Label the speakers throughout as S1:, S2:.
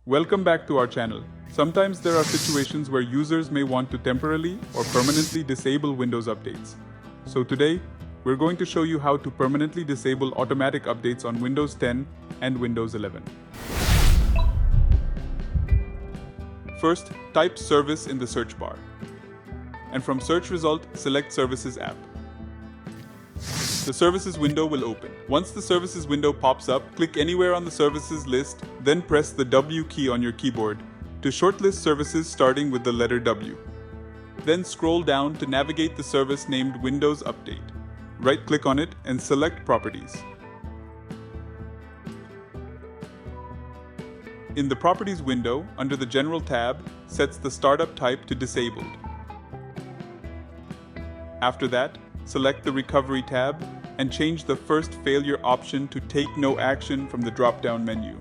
S1: Welcome back to our channel. Sometimes there are situations where users may want to temporarily or permanently disable Windows updates. So today, we're going to show you how to permanently disable automatic updates on Windows 10 and Windows 11. First, type Service in the search bar. And from search result, select Services app. The Services window will open. Once the Services window pops up, click anywhere on the Services list, then press the W key on your keyboard to shortlist services starting with the letter W. Then scroll down to navigate the service named Windows Update. Right-click on it and select Properties. In the Properties window, under the General tab, set the Startup type to Disabled. After that, select the Recovery tab and change the first failure option to Take No Action from the drop-down menu.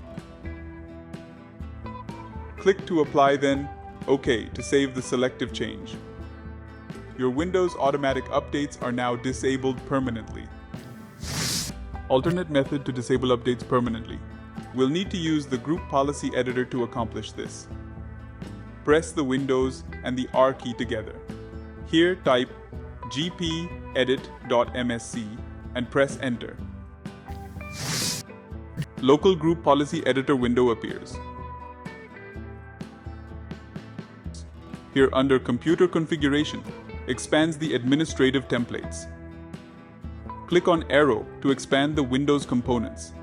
S1: Click to apply, then OK to save the selective change. Your Windows automatic updates are now disabled permanently. Alternate method to disable updates permanently. We'll need to use the Group Policy Editor to accomplish this. Press the Windows and the R key together. Here type gpedit.msc and press Enter. Local Group Policy Editor window appears. Here under Computer Configuration, expands the administrative templates. Click on Arrow to expand the Windows components.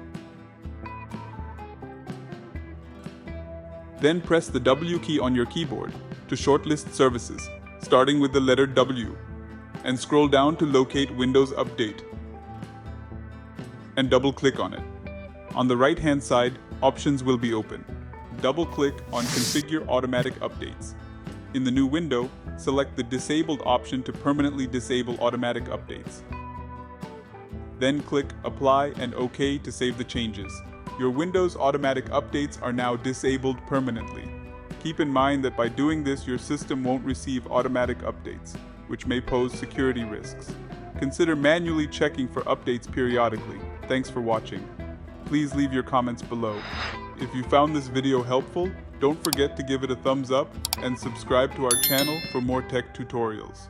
S1: Then press the W key on your keyboard to shortlist services, starting with the letter W, and scroll down to locate Windows Update, and double-click on it. On the right-hand side, options will be open. Double-click on Configure Automatic Updates. In the new window, select the Disabled option to permanently disable automatic updates. Then click Apply and OK to save the changes. Your Windows automatic updates are now disabled permanently. Keep in mind that by doing this, your system won't receive automatic updates, which may pose security risks. Consider manually checking for updates periodically. Thanks for watching. Please leave your comments below. If you found this video helpful, don't forget to give it a thumbs up and subscribe to our channel for more tech tutorials.